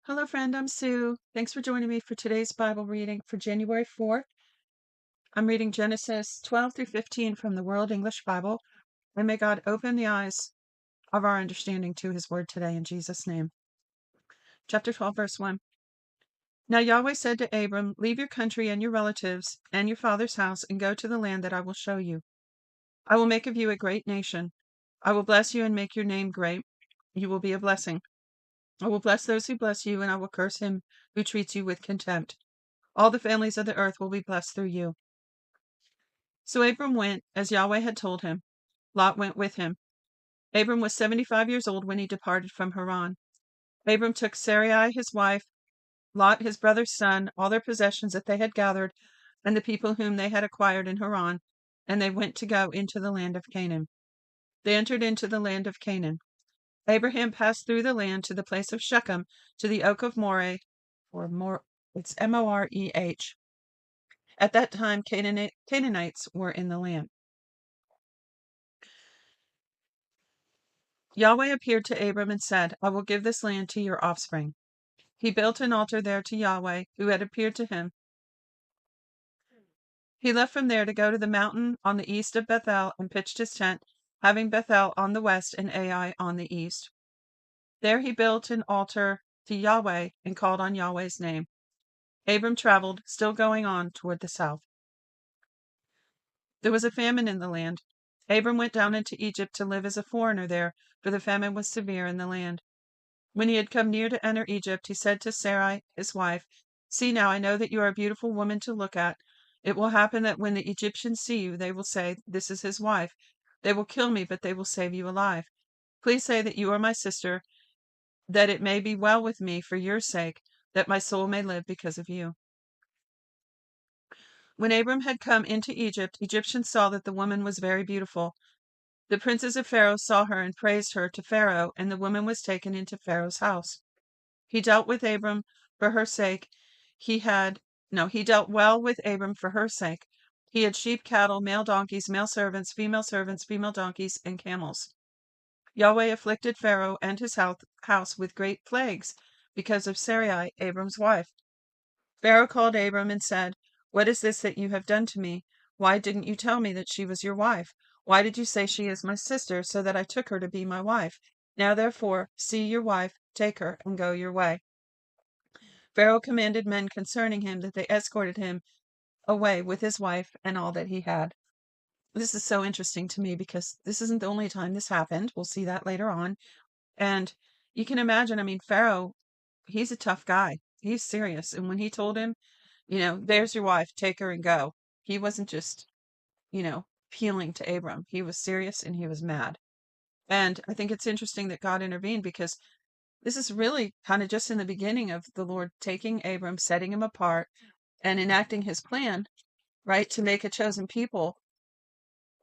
Hello, friend. I'm Sue. Thanks for joining me for today's Bible reading for January 4th. I'm reading Genesis 12 through 15 from the World English Bible, and may God open the eyes of our understanding to his word today in Jesus' name. Chapter 12, verse 1. Now Yahweh said to Abram, "Leave your country and your relatives and your father's house and go to the land that I will show you. I will make of you a great nation. I will bless you and make your name great. You will be a blessing. I will bless those who bless you, and I will curse him who treats you with contempt. All the families of the earth will be blessed through you." So Abram went as Yahweh had told him. Lot went with him. Abram was 75 years old when he departed from Haran. Abram took Sarai his wife, Lot his brother's son, all their possessions that they had gathered, and the people whom they had acquired in Haran, and they went to go into the land of Canaan. They entered into the land of Canaan. Abraham passed through the land to the place of Shechem, to the oak of Moreh, it's Moreh. At that time, Canaanites were in the land. Yahweh appeared to Abram and said, "I will give this land to your offspring." He built an altar there to Yahweh, who had appeared to him. He left from there to go to the mountain on the east of Bethel and pitched his tent, having Bethel on the west and Ai on the east. There he built an altar to Yahweh and called on Yahweh's name. Abram traveled, still going on toward the south. There was a famine in the land. Abram went down into Egypt to live as a foreigner there, for the famine was severe in the land. When he had come near to enter Egypt, he said to Sarai, his wife, "See now, I know that you are a beautiful woman to look at. It will happen that when the Egyptians see you, they will say, 'This is his wife.' They will kill me, but they will save you alive. Please say that you are my sister, that it may be well with me for your sake, that my soul may live because of you." When Abram had come into Egypt, Egyptians saw that the woman was very beautiful. The princes of Pharaoh saw her and praised her to Pharaoh, and the woman was taken into Pharaoh's house. He dealt with Abram for her sake. He dealt well with Abram for her sake. He had sheep, cattle, male donkeys, male servants, female donkeys, and camels. Yahweh afflicted Pharaoh and his house with great plagues because of Sarai, Abram's wife. Pharaoh called Abram and said, "What is this that you have done to me? Why didn't you tell me that she was your wife? Why did you say she is my sister, so that I took her to be my wife? Now therefore, see your wife, take her, and go your way." Pharaoh commanded men concerning him that they escorted him away with his wife and all that he had. This is so interesting to me because this isn't the only time this happened. We'll see that later on. And you can imagine, Pharaoh, he's a tough guy. He's serious. And when he told him, "There's your wife, take her and go," he wasn't just, appealing to Abram. He was serious and he was mad. And I think it's interesting that God intervened because this is really kind of just in the beginning of the Lord taking Abram, setting him apart, and enacting his plan, right, to make a chosen people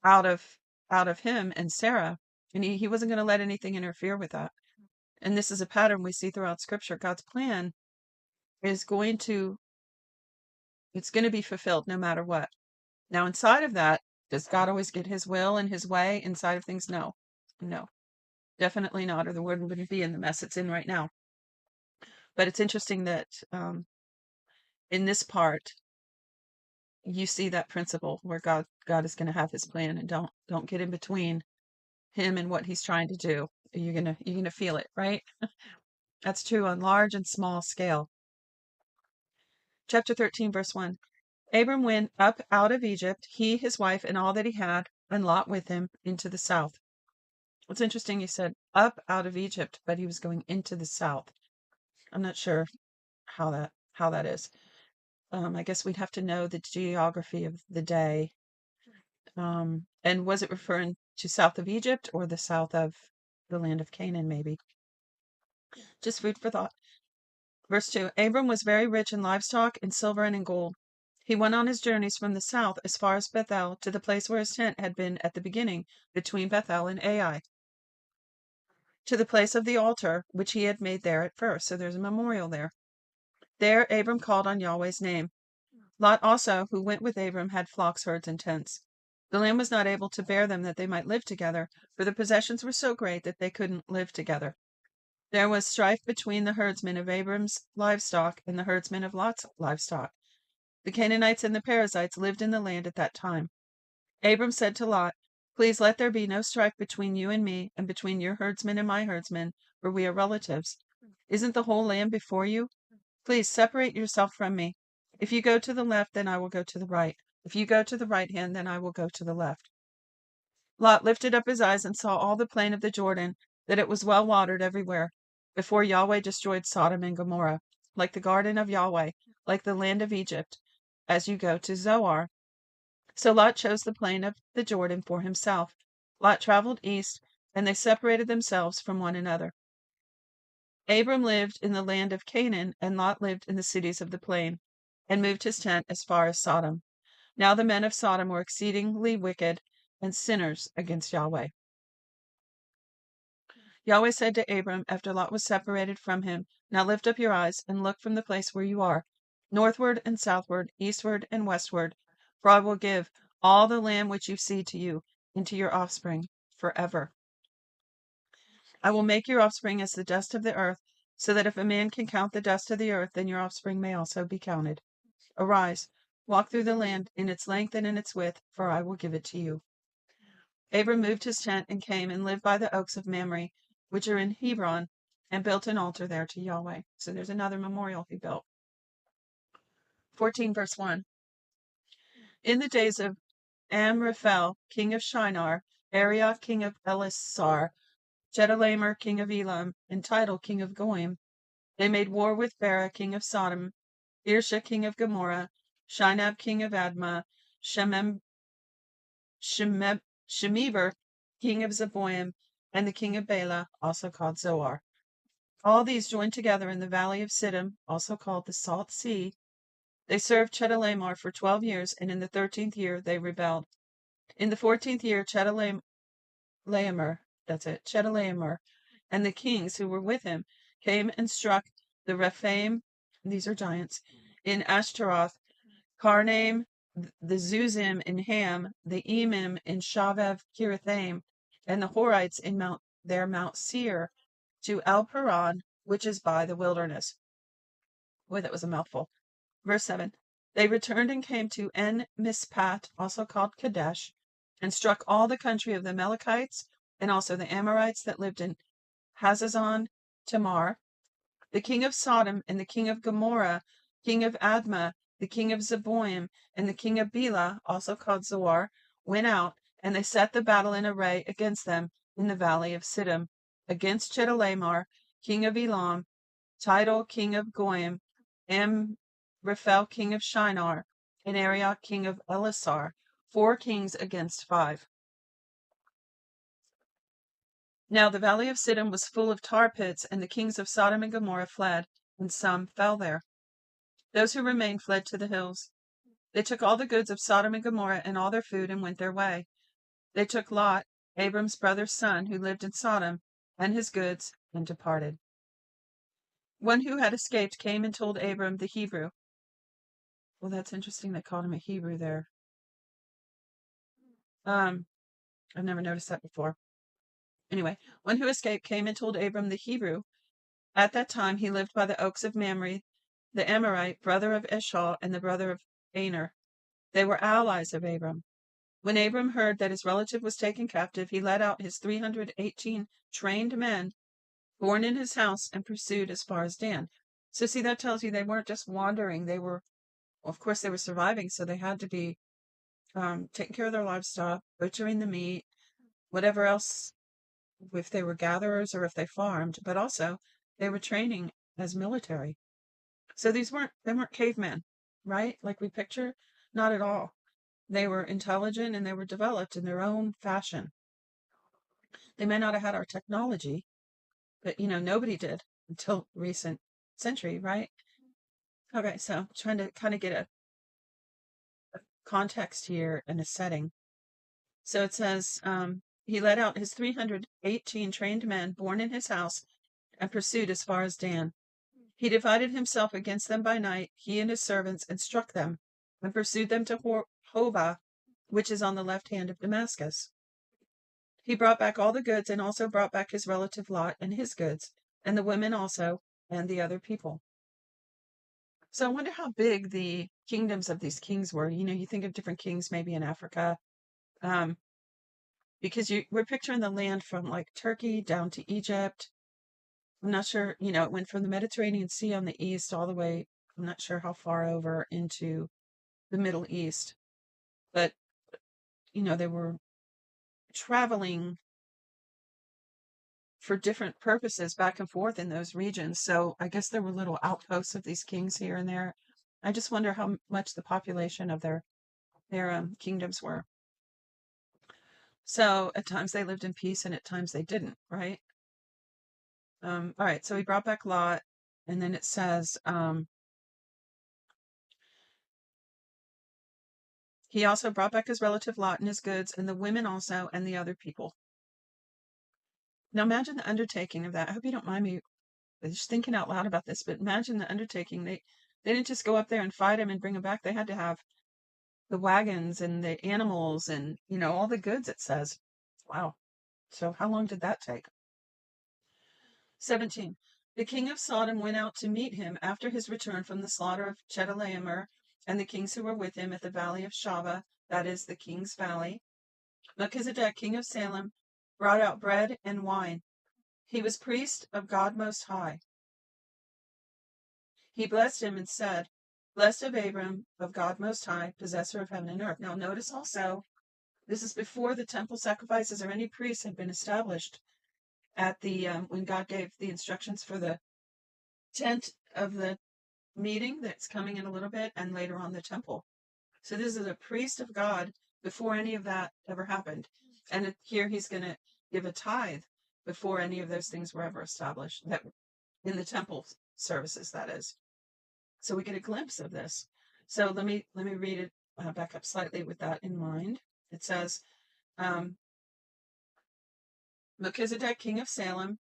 out of him and Sarah. And he wasn't going to let anything interfere with that. And this is a pattern we see throughout Scripture. God's plan is it's going to be fulfilled no matter what. Now, inside of that, does God always get his will and his way inside of things? No. No. Definitely not, or the word wouldn't be in the mess it's in right now. But it's interesting that in this part, you see that principle where God is going to have his plan, and don't get in between him and what he's trying to do. You're gonna feel it, right? That's true on large and small scale. Chapter 13, verse 1. Abram went up out of Egypt, he, his wife, and all that he had, and Lot with him, into the south. It's interesting you said up out of Egypt, but he was going into the south. I'm not sure how that is. I guess we'd have to know the geography of the day. And was it referring to south of Egypt or the south of the land of Canaan, maybe? Just food for thought. Verse 2. Abram was very rich in livestock, in silver, and in gold. He went on his journeys from the south as far as Bethel, to the place where his tent had been at the beginning, between Bethel and Ai, to the place of the altar which he had made there at first. So there's a memorial there. There Abram called on Yahweh's name. Lot also, who went with Abram, had flocks, herds, and tents. The land was not able to bear them that they might live together, for the possessions were so great that they couldn't live together. There was strife between the herdsmen of Abram's livestock and the herdsmen of Lot's livestock. The Canaanites and the Perizzites lived in the land at that time. Abram said to Lot, "Please let there be no strife between you and me, and between your herdsmen and my herdsmen, for we are relatives. Isn't the whole land before you? Please separate yourself from me. If you go to the left, then I will go to the right. If you go to the right hand, then I will go to the left." Lot lifted up his eyes and saw all the plain of the Jordan, that it was well watered everywhere, before Yahweh destroyed Sodom and Gomorrah, like the garden of Yahweh, like the land of Egypt, as you go to Zoar. So Lot chose the plain of the Jordan for himself. Lot traveled east, and they separated themselves from one another. Abram lived in the land of Canaan, and Lot lived in the cities of the plain, and moved his tent as far as Sodom. Now the men of Sodom were exceedingly wicked and sinners against Yahweh. Yahweh said to Abram after Lot was separated from him, "Now lift up your eyes and look from the place where you are, northward and southward, eastward and westward, for I will give all the land which you see to you and to your offspring forever. I will make your offspring as the dust of the earth, so that if a man can count the dust of the earth, then your offspring may also be counted. Arise, walk through the land in its length and in its width, for I will give it to you." Abram moved his tent and came and lived by the oaks of Mamre, which are in Hebron, and built an altar there to Yahweh. So there's another memorial he built. 14 verse 1. In the days of Amraphel, king of Shinar, Arioch, king of Elasar, Chedorlaomer, king of Elam, and Tidal, king of Goim, they made war with Bera, king of Sodom, Birsha, king of Gomorrah, Shinab, king of Admah, Shemeber, king of Zeboim, and the king of Bela, also called Zoar. All these joined together in the valley of Siddim, also called the Salt Sea. They served Chedorlaomer for 12 years, and in the 13th year they rebelled. In the 14th year, Chedorlaomer, and the kings who were with him came and struck the Rephaim, these are giants, in Ashtaroth, Karnaim, the Zuzim in Ham, the Emim in Shavev Kirithaim, and the Horites in Mount Seir, to El Paran, which is by the wilderness. Boy, that was a mouthful. Verse 7. They returned and came to En Mispat, also called Kadesh, and struck all the country of the Amalekites, and also the Amorites that lived in Hazazon Tamar. The king of Sodom and the king of Gomorrah, king of Admah, the king of Zeboim, and the king of Bela, also called Zoar, went out, and they set the battle in array against them in the valley of Siddim, against Chedorlaomer, king of Elam, Tidal, king of Goim, Amraphel, king of Shinar, and Arioch, king of Elasar, 4 kings against 5. Now the valley of Siddim was full of tar pits, and the kings of Sodom and Gomorrah fled, and some fell there. Those who remained fled to the hills. They took all the goods of Sodom and Gomorrah and all their food and went their way. They took Lot, Abram's brother's son, who lived in Sodom, and his goods, and departed. One who had escaped came and told Abram the Hebrew. Well, that's interesting. They called him a Hebrew there. I've never noticed that before. Anyway, one who escaped came and told Abram the Hebrew. At that time he lived by the oaks of Mamre, the Amorite, brother of Eshcol, and the brother of Aner. They were allies of Abram. When Abram heard that his relative was taken captive, he led out his 318 trained men born in his house and pursued as far as Dan. So see, that tells you they weren't just wandering. They were, well, of course, they were surviving, so they had to be taking care of their livestock, butchering the meat, whatever else, if they were gatherers or if they farmed, but also they were training as military. So they weren't cavemen, right? Like we picture, not at all. They were intelligent and they were developed in their own fashion. They may not have had our technology, but nobody did until recent century, right? Okay, so trying to kind of get a context here and a setting. So it says, he led out his 318 trained men born in his house and pursued as far as Dan. He divided himself against them by night, he and his servants, and struck them, and pursued them to Hobah, which is on the left hand of Damascus. He brought back all the goods, and also brought back his relative Lot and his goods. and the women also, and the other people. So I wonder how big the kingdoms of these kings were. You think of different kings maybe in Africa, um, because we're picturing the land from like Turkey down to Egypt. I'm not sure, it went from the Mediterranean Sea on the east all the way, I'm not sure how far over into the Middle East, but, they were traveling for different purposes back and forth in those regions. So I guess there were little outposts of these kings here and there. I just wonder how much the population of their kingdoms were. So at times they lived in peace and at times they didn't, right? All right, so he brought back Lot, and then it says, he also brought back his relative Lot and his goods, and the women also, and the other people. Now imagine the undertaking of that. I hope you don't mind me just thinking out loud about this, but imagine the undertaking. They didn't just go up there and fight him and bring him back. They had to have the wagons and the animals and, all the goods, it says. Wow. So how long did that take? 17. The king of Sodom went out to meet him after his return from the slaughter of Chedorlaomer and the kings who were with him at the valley of Shaveh, that is, the king's valley. Melchizedek, king of Salem, brought out bread and wine. He was priest of God Most High. He blessed him and said, Blessed of Abram, of God Most High, possessor of heaven and earth. Now notice also, this is before the temple sacrifices or any priests had been established at the when God gave the instructions for the tent of the meeting that's coming in a little bit, and later on the temple. So this is a priest of God before any of that ever happened. And here he's going to give a tithe before any of those things were ever established, that in the temple services, that is. So we get a glimpse of this. So let me read it back up slightly with that in mind. It says, Melchizedek, king of Salem,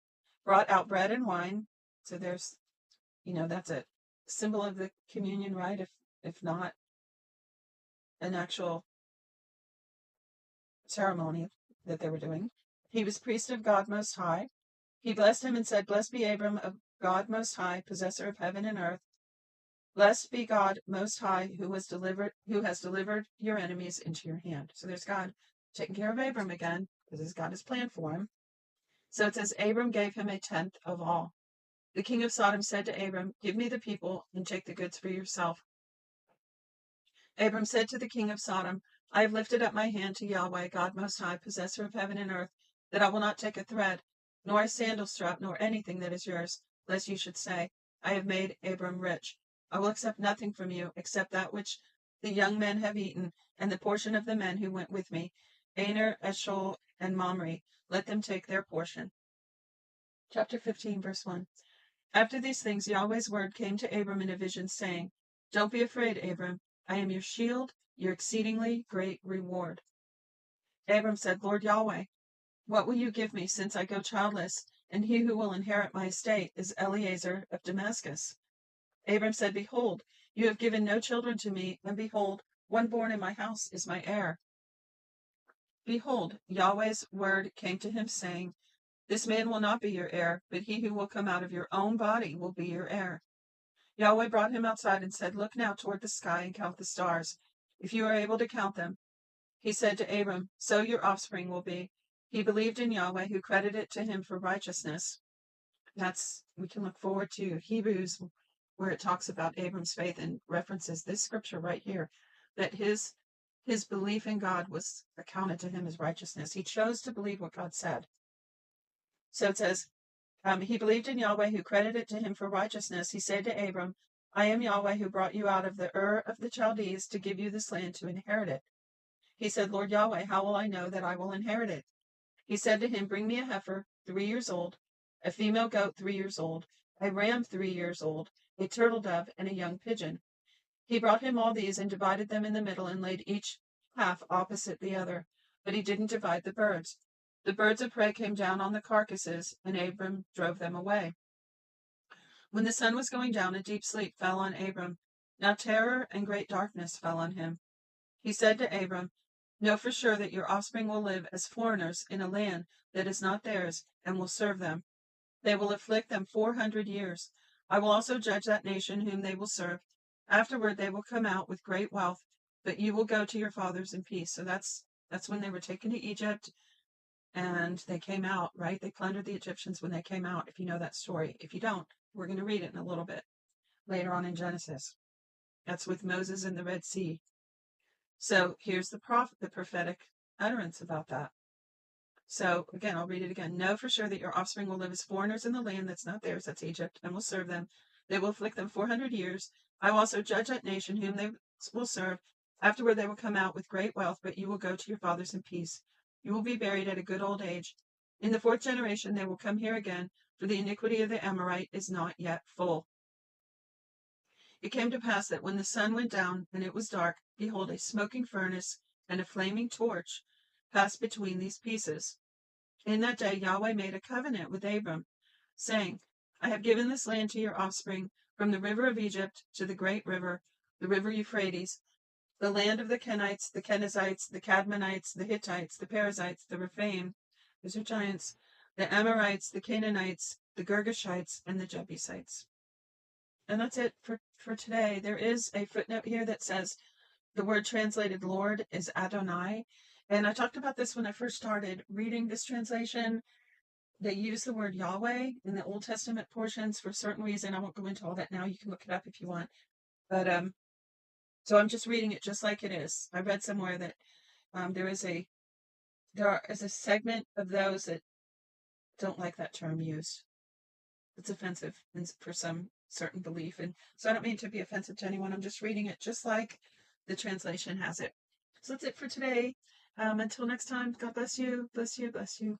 brought out bread and wine. So there's, that's a symbol of the communion, right? If not an actual ceremony that they were doing. He was priest of God Most High. He blessed him and said, Blessed be Abram of God Most High, possessor of heaven and earth. Blessed be God Most High, who has delivered your enemies into your hand. So there's God taking care of Abram again, because he's got his plan for him. So it says, Abram gave him a tenth of all. The king of Sodom said to Abram, Give me the people and take the goods for yourself. Abram said to the king of Sodom, I have lifted up my hand to Yahweh, God Most High, possessor of heaven and earth, that I will not take a thread, nor a sandal strap, nor anything that is yours, lest you should say, I have made Abram rich. I will accept nothing from you, except that which the young men have eaten, and the portion of the men who went with me, Aner, Eshol, and Mamre. Let them take their portion. Chapter 15, verse 1. After these things, Yahweh's word came to Abram in a vision, saying, Don't be afraid, Abram. I am your shield, your exceedingly great reward. Abram said, Lord Yahweh, what will you give me, since I go childless, and he who will inherit my estate is Eliezer of Damascus? Abram said, Behold, you have given no children to me, and behold, one born in my house is my heir. Behold, Yahweh's word came to him, saying, This man will not be your heir, but he who will come out of your own body will be your heir. Yahweh brought him outside and said, Look now toward the sky and count the stars, if you are able to count them. He said to Abram, So your offspring will be. He believed in Yahweh, who credited it to him for righteousness. We can look forward to Hebrews, where it talks about Abram's faith and references this scripture right here, that his belief in God was accounted to him as righteousness. He chose to believe what God said. So it says, he believed in Yahweh, who credited it to him for righteousness. He said to Abram, I am Yahweh, who brought you out of the Ur of the Chaldees to give you this land to inherit it. He said, Lord Yahweh, how will I know that I will inherit it? He said to him, Bring me a heifer, 3 years old, a female goat, 3 years old, a ram, 3 years old, a turtle dove, and a young pigeon. He brought him all these and divided them in the middle and laid each half opposite the other. But he didn't divide the birds. The birds of prey came down on the carcasses, and Abram drove them away. When the sun was going down, a deep sleep fell on Abram. Now terror and great darkness fell on him. He said to Abram, Know for sure that your offspring will live as foreigners in a land that is not theirs, and will serve them. They will afflict them 400 years. I will also judge that nation whom they will serve. Afterward they will come out with great wealth, but you will go to your fathers in peace. So that's when they were taken to Egypt and they came out, right? They plundered the Egyptians when they came out, if you know that story. If you don't, we're going to read it in a little bit later on in Genesis. That's with Moses in the Red Sea. So here's the prophetic utterance about that. So again, I'll read it again. Know for sure that your offspring will live as foreigners in the land that's not theirs, that's Egypt, and will serve them. They will afflict them 400 years. I will also judge that nation whom they will serve. Afterward they will come out with great wealth, but you will go to your fathers in peace. You will be buried at a good old age. In the 4th generation they will come here again, for the iniquity of the Amorite is not yet full. It came to pass that when the sun went down and it was dark, behold, a smoking furnace and a flaming torch passed between these pieces. In that day Yahweh made a covenant with Abram, saying, I have given this land to your offspring, from the river of Egypt to the great river, the river Euphrates, the land of the Kenites, the Kenizzites, the Cadmonites, the Hittites, the Perizzites, the Rephaim, those are giants, the Amorites, the Canaanites, the Girgashites, and the Jebusites. And that's it for today. There is a footnote here that says the word translated Lord is Adonai. And I talked about this when I first started reading this translation. They use the word Yahweh in the Old Testament portions for a certain reason. I won't go into all that now. You can look it up if you want. But so I'm just reading it just like it is. I read somewhere that there is a segment of those that don't like that term used. It's offensive for some certain belief. And so I don't mean to be offensive to anyone. I'm just reading it just like the translation has it. So that's it for today. Until next time, God bless you, bless you, bless you.